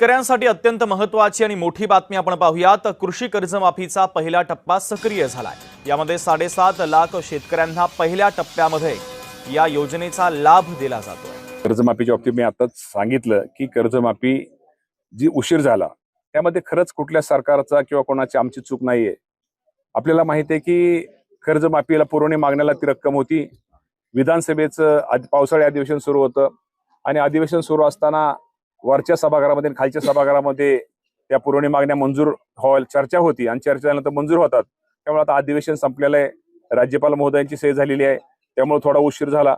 शेतकऱ्यांसाठी अत्यंत महत्त्वाची आणि मोठी बातमी आपण पाहूयात। कृषी कर्जमाफीचा पहिला टप्पा सक्रिय झालाय। यामध्ये 7.5 लाख शेतकऱ्यांना पहिल्या टप्प्यामध्ये या योजनेचा लाभ दिला जातोय। कर्जमाफीच्या बाबतीत मी आताच सांगितलं की कर्जमाफी जी उशीर झाला त्यामध्ये खरंच कुठल्या सरकारचा किंवा कोणाची आमची चूक नाहीये। आपल्याला माहिती आहे की कर्जमाफीला पुरवणी मागण्याला ती रक्कम होती। विधानसभेचं पावसाळी अधिवेशन सुरू होतं आणि अधिवेशन सुरू असताना वरच्या सभागृहामध्ये आणि खालच्या सभागृहामध्ये त्या पुरवणी मागण्या मंजूर व्हायला चर्चा होती आणि चर्चा झाल्यानंतर मंजूर होतात। त्यामुळे आता अधिवेशन संपलेलं आहे, राज्यपाल महोदयांची सही झालेली आहे, त्यामुळे थोडा उशीर झाला।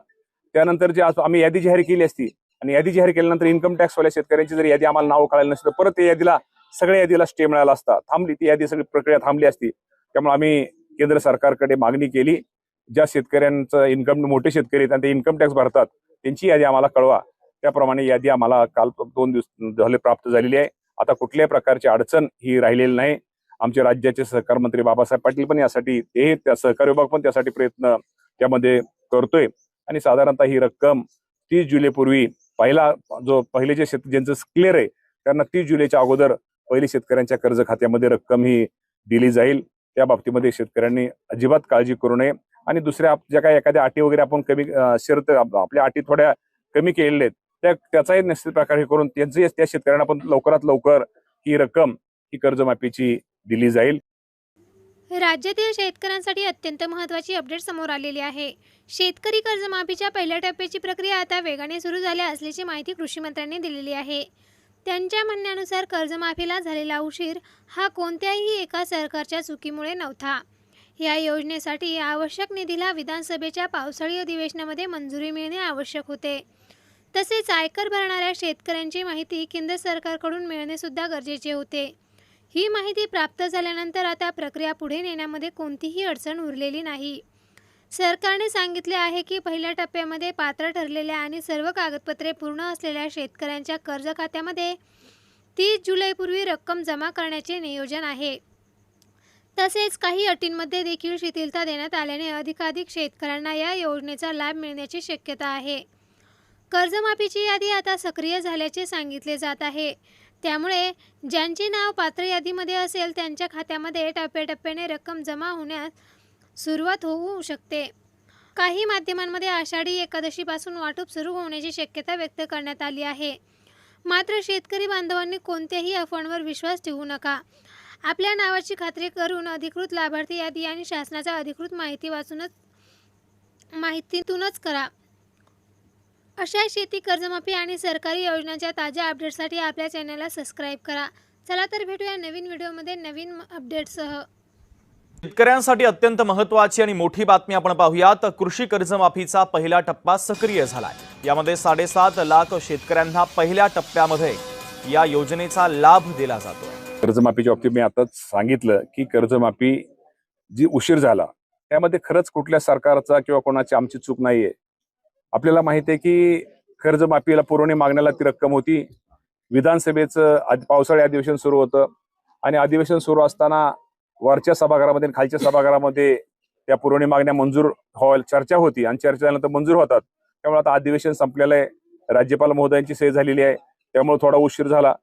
त्यानंतर जे आम्ही यादी जाहीर केली असती आणि यादी जाहीर केल्यानंतर इन्कम टॅक्स वाल्या शेतकऱ्यांची जर यादी आम्हाला नाव कळालं नसतं परत त्या यादीला सगळ्या यादीला स्टे मिळाला असता, थांबली ती यादी, सगळी प्रक्रिया थांबली असती। त्यामुळे आम्ही केंद्र सरकारकडे मागणी केली, ज्या शेतकऱ्यांचं इन्कम मोठे शेतकरी आहेत आणि ते इन्कम टॅक्स भरतात त्यांची यादी आम्हाला कळवा। त्याप्रमाणे यादी आम्हाला काल 2 दिवस झाले प्राप्त झालेली आहे। आता कुठल्याही प्रकारची अडचण ही राहिलेली नाही। आमचे राज्याचे सहकार मंत्री बाबासाहेब पाटील पण यासाठी त्या सहकार विभाग पण त्यासाठी प्रयत्न त्यामध्ये करतोय आणि साधारणतः ही रक्कम 30 जुलैपूर्वी पहिले जे ज्यांचं क्लिअर आहे त्यांना 30 जुलैच्या अगोदर पहिली शेतकऱ्यांच्या कर्ज खात्यामध्ये रक्कम ही दिली जाईल। त्या बाबतीमध्ये शेतकऱ्यांनी अजिबात काळजी करू नये आणि दुसऱ्या ज्या काही एखाद्या अटी वगैरे आपण कमी शर्त आपल्या अटी थोड्या कमी केलेल्या आहेत त्याचाही निश्चित प्रकारे करून त्यांचे त्या शेतकऱ्यांना पण लवकरात लवकर ही रक्कम ही कर्जमाफीची दिली जाईल। राज्यातील शेतकऱ्यांसाठी अत्यंत महत्त्वाची अपडेट समोर आलेली आहे। शेतकरी कर्जमाफीच्या पहिल्या टप्प्याची प्रक्रिया आता वेगाने सुरू झाली असल्याची माहिती कृषी मंत्र्यांनी दिलेली आहे। त्यांच्या म्हणण्यानुसार कर्जमाफीला झालेला उशीर हा कोणत्याही एका सरकारच्या चुकीमुळे नव्हता। या योजनेसाठी आवश्यक निधीला विधानसभेच्या पावसाळी अधिवेशनामध्ये मंजुरी मिळणे आवश्यक होते। तसेच आयकर भरणाऱ्या शेतकऱ्यांची माहिती केंद्र सरकारकडून मिळणे सुद्धा गरजेचे होते। ही माहिती प्राप्त झाल्यानंतर आता प्रक्रिया पुढे नेण्यामध्ये कोणतीही अडचण उरलेली नाही। सरकारने सांगितले आहे की पहिल्या टप्प्यामध्ये पात्र ठरलेल्या आणि सर्व कागदपत्रे पूर्ण असलेल्या शेतकऱ्यांच्या कर्ज खात्यामध्ये 30 जुलैपूर्वी रक्कम जमा करण्याचे नियोजन आहे। तसेच काही अटींमध्ये देखील शिथिलता देण्यात आल्याने अधिकाधिक शेतकऱ्यांना या योजनेचा लाभ मिळण्याची शक्यता आहे। कर्जमाफीची यादी आता सक्रिय झाल्याचे सांगितले जात आहे। त्यामुळे ज्यांचे नाव पात्र यादीमध्ये असेल त्यांच्या खात्यामध्ये टप्प्याटप्प्याने रक्कम जमा होण्यास सुरुवात होऊ शकते। काही माध्यमांमध्ये आषाढी एकादशीपासून वाटप सुरू होण्याची शक्यता व्यक्त करण्यात आली आहे। मात्र शेतकरी बांधवांनी कोणत्याही अफवांवर विश्वास ठेवू नका। आपल्या नावाची खात्री करून अधिकृत लाभार्थी यादी आणि शासनाच्या अधिकृत माहितीतूनच करा। अशा शेती कर्जमाफी आणि सरकारी योजनांच्या ताज्या अपडेट्ससाठी आपल्या चॅनलला सबस्क्राईब करा। चला तर भेटूया नवीन व्हिडिओमध्ये नवीन अपडेट्ससह। शेतकऱ्यांसाठी अत्यंत महत्त्वाची आणि मोठी बातमी आपण पाहूयात। कृषी कर्जमाफीचा पहिला टप्पा सक्रिय झालाय। यामध्ये 7.5 लाख शेतकऱ्यांना पहिल्या टप्प्यामध्ये या योजनेचा लाभ दिला जातोय। कर्जमाफीच्या बाबतीत मी आताच सांगितलं की कर्जमाफी जी उशीर झाला त्यामध्ये खरंच कुठल्या सरकारचा किंवा कोणाची आमची चूक नाहीये। आपल्याला माहिती आहे की कर्जमाफीला पुरवणी मागण्याला ती रक्कम होती। विधानसभेचं पावसाळी अधिवेशन सुरू होतं आणि अधिवेशन सुरू असताना वरच्या सभागृहामध्ये आणि खालच्या सभागृहामध्ये त्या पुरवणी मागण्या मंजूर व्हायला चर्चा होती आणि चर्चा झाल्यानंतर मंजूर होतात। त्यामुळे आता अधिवेशन संपलेलं आहे, राज्यपाल महोदयांची सही झालेली आहे, त्यामुळे थोडा उशीर झाला।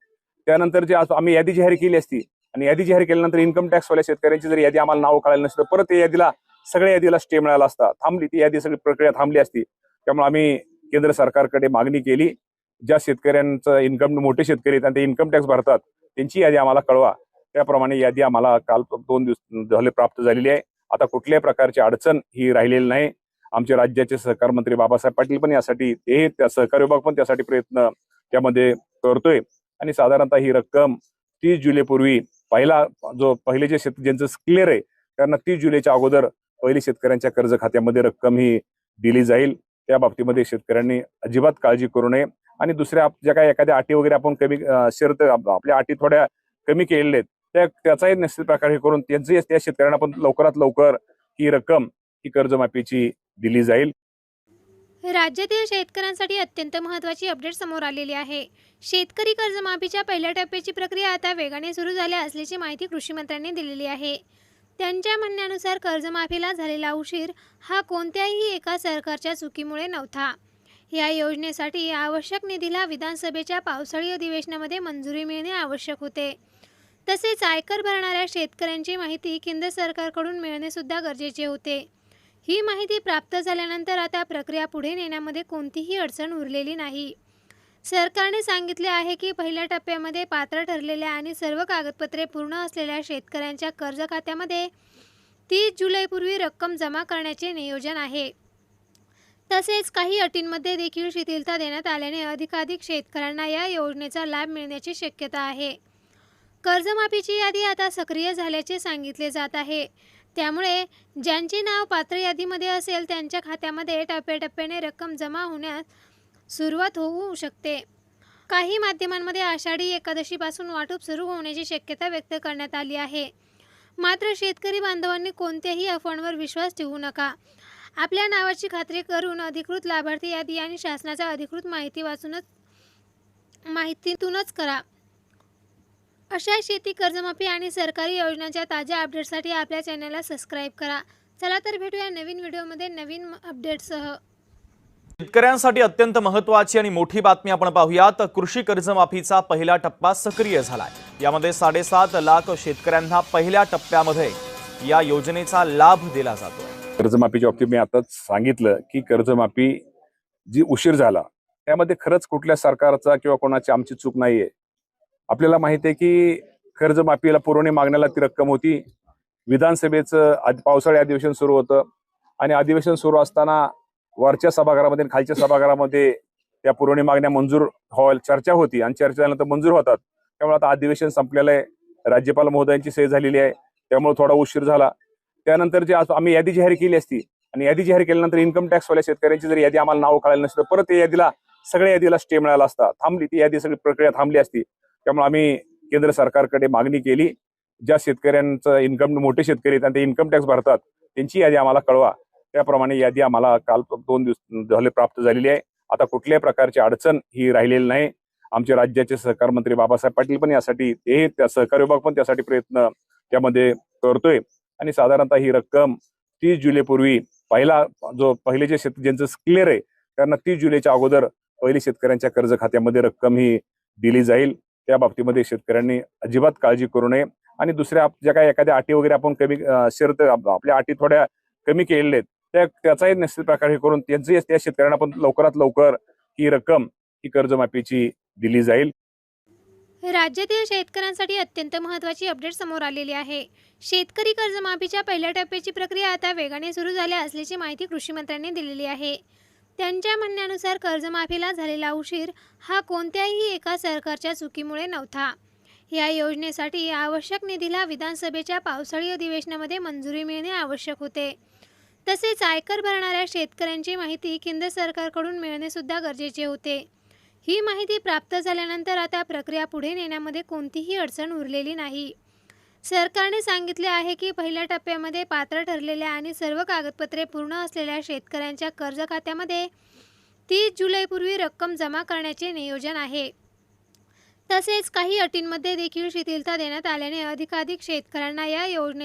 त्यानंतर जे आम्ही यादी जाहीर केली असती आणि यादी जाहीर केल्यानंतर इन्कम टॅक्स वाल्या शेतकऱ्यांची जर यादी आम्हाला नाव कळालं नसतं परत त्या यादीला सगळ्या यादीला स्टे मिळाला असता, थांबली ती यादी, सगळी प्रक्रिया थांबली असती। त्यामुळे आम्ही केंद्र सरकारकडे मागणी केली, ज्या शेतकऱ्यांचं इन्कम मोठे शेतकरी आहेत आणि ते इन्कम टॅक्स भरतात त्यांची यादी आम्हाला कळवा। त्याप्रमाणे यादी आम्हाला काल 2 दिवस झाले प्राप्त झालेली आहे। आता कुठल्याही प्रकारची अडचण ही राहिलेली नाही। आमचे राज्याचे सहकार मंत्री बाबासाहेब पाटील पण यासाठी त्या सहकार विभाग पण त्यासाठी प्रयत्न त्यामध्ये करतोय आणि साधारणतः ही रक्कम 30 जुलैपूर्वी पहिले जे ज्यांचं क्लिअर आहे त्यांना 30 जुलैच्या अगोदर पहिली शेतकऱ्यांच्या कर्ज खात्यामध्ये रक्कम ही दिली जाईल। त्या बाबतीमध्ये शेतकऱ्यांनी अजिबात काळजी करू नये आणि दुसऱ्या ज्या काही एखाद्या अटी वगैरे आपण कमी शर्त आपल्या अटी थोड्या कमी केलेल्या आहेत त्याचाही निश्चित प्रकारे करून त्यांचे त्या शेतकऱ्यांना पण लवकरात लवकर ही रक्कम ही कर्जमाफीची दिली जाईल। राज्यातील शेतकऱ्यांसाठी अत्यंत महत्त्वाची अपडेट समोर आलेली आहे। शेतकरी कर्जमाफीच्या पहिल्या टप्प्याची प्रक्रिया आता वेगाने सुरू झाली असल्याची माहिती कृषी मंत्र्यांनी दिलेली आहे। त्यांच्या म्हणण्यानुसार कर्जमाफीला झालेला उशीर हा कोणत्याही एका सरकारच्या चुकीमुळे नव्हता। या योजनेसाठी आवश्यक निधीला विधानसभेच्या पावसाळी अधिवेशनामध्ये मंजुरी मिळणे आवश्यक होते. तसेच आयकर भरणाऱ्या शेतकऱ्यांची माहिती केंद्र सरकारकडून मिळणे सुद्धा गरजेचे होते. ही माहिती प्राप्त झाल्यानंतर आता प्रक्रिया पुढे नेण्यामध्ये कोणतीही अडचण उरलेली नाही. सरकारने सांगितले आहे की पहिल्या टप्प्यामध्ये पात्र ठरलेल्या आणि सर्व कागदपत्रे पूर्ण असलेल्या शेतकऱ्यांच्या कर्ज खात्यामध्ये 30 जुलैपूर्वी रक्कम जमा करण्याचे नियोजन आहे. तसेच काही अटींमध्ये देखील शिथिलता देण्यात आल्याने अधिकाधिक शेतकऱ्यांना या योजनेचा लाभ मिळण्याची शक्यता आहे. कर्जमाफीची यादी आता सक्रिय झाल्याचे सांगितले जात आहे. त्यामुळे ज्यांचे नाव पात्र यादीमध्ये असेल त्यांच्या खात्यामध्ये टप्प्याटप्प्याने रक्कम जमा होण्यास सुरुवात होऊ शकते. काही माध्यमांमध्ये आषाढी एकादशीपासून वाटप सुरू होण्याची शक्यता व्यक्त करण्यात आली आहे. मात्र शेतकरी बांधवांनी कोणत्याही अफवांवर विश्वास ठेवू नका. आपल्या नावाची खात्री करून अधिकृत लाभार्थी यादी आणि शासनाच्या अधिकृत माहितीतूनच करा. अशा शेती कर्जमाफी आणि सरकारी योजनांच्या ताज्या अपडेट्ससाठी आपल्या चॅनलला सबस्क्राईब करा. चला तर भेटूया नवीन व्हिडिओमध्ये नवीन अपडेट्ससह. शेतकऱ्यांसाठी अत्यंत महत्त्वाची आणि मोठी बातमी आपण पाहूयात. कृषी कर्जमाफीचा पहिला टप्पा सक्रिय झालाय. यामध्ये 7.5 लाख शेतकऱ्यांना पहिल्या टप्प्यामध्ये या योजनेचा लाभ दिला जातो. कर्जमाफीच्या बाबतीत मी आताच सांगितलं की कर्जमाफी जी उशीर झाला त्यामध्ये खरंच कुठल्या सरकारचा किंवा कोणाची आमची चूक नाहीये. आपल्याला माहिती आहे की कर्जमाफीला पुरवणी मागण्याला ती रक्कम होती. विधानसभेचं पावसाळी अधिवेशन सुरू होतं आणि अधिवेशन सुरू असताना वरच्या सभागृहामध्ये खालच्या सभागृहामध्ये त्या पुरवणी मागण्या मंजूर व्हायला चर्चा होती आणि चर्चा झाल्यानंतर मंजूर होतात. त्यामुळे आता अधिवेशन संपलेलं आहे. राज्यपाल महोदयांची सही झालेली आहे. त्यामुळे थोडा उशीर झाला. त्यानंतर जे आम्ही यादी जाहीर केली असती आणि यादी जाहीर केल्यानंतर इन्कम टॅक्स वाल्या शेतकऱ्यांची जर यादी आम्हाला नाव कळालं नसतं परत त्या यादीला सगळ्या यादीला स्टे मिळाला असता. थांबली ती यादी, सगळी प्रक्रिया थांबली असती. त्यामुळे आम्ही केंद्र सरकारकडे मागणी केली, ज्या शेतकऱ्यांचं इन्कम मोठे शेतकरी आहेत आणि ते इन्कम टॅक्स भरतात त्यांची यादी आम्हाला कळवा. त्याप्रमाणे यादी आम्हाला काल 2 दिवस झाले प्राप्त झालेली आहे. आता कुठल्याही प्रकारची अडचण ही राहिलेली नाही. आमचे राज्याचे सहकार मंत्री बाबासाहेब पाटील पण यासाठी, ते सहकार विभाग पण त्यासाठी प्रयत्न त्यामध्ये करतोय आणि साधारणतः ही रक्कम 30 जुलैपूर्वी पहिले जे ज्यांचं क्लिअर आहे त्यांना 30 जुलैच्या अगोदर पहिले शेतकऱ्यांच्या कर्ज खात्यामध्ये रक्कम ही दिली जाईल. त्या बाबतीमध्ये शेतकऱ्यांनी अजिबात काळजी करू नये. आणि दुसऱ्या ज्या काही एखाद्या अटी वगैरे आपण कमी शर्त आपल्या अटी थोड्या कमी केलेल्या आहेत त्याचाही निश्चित प्रकारे करून त्या शेतकऱ्यांना पण लवकरात लवकर ही रक्कम ही कर्जमाफीची दिली जाईल. राज्यातील शेतकऱ्यांसाठी अत्यंत महत्त्वाची अपडेट समोर आलेली आहे. शेतकरी कर्जमाफीच्या पहिल्या टप्प्याची प्रक्रिया आता वेगाने सुरू झाली असल्याची माहिती कृषी मंत्र्यांनी दिलेली आहे. त्यांच्या म्हणण्यानुसार कर्जमाफीला झालेला उशीर हा कोणत्याही एका सरकारच्या चुकीमुळे नव्हता. या योजनेसाठी आवश्यक निधीला विधानसभेच्या पावसाळी अधिवेशनामध्ये मंजुरी मिळणे आवश्यक होते. तसेच आयकर भरणाऱ्या शेतकऱ्यांची माहिती केंद्र सरकारकडून मिळणे सुद्धा गरजेचे होते. ही माहिती प्राप्त झाल्यानंतर आता प्रक्रिया पुढे नेण्यामध्ये कोणतीही अडचण उरलेली नाही. सरकारने सांगितले आहे की पहिल्या टप्प्यामध्ये पात्र ठरलेल्या आणि सर्व कागदपत्रे पूर्ण असलेल्या शेतकऱ्यांच्या कर्ज खात्यामध्ये 30 जुलैपूर्वी रक्कम जमा करण्याचे नियोजन आहे. तसेच काही अटींमध्ये देखील शिथिलता देण्यात आल्याने अधिकाधिक शेतकऱ्यांना या योजनेचा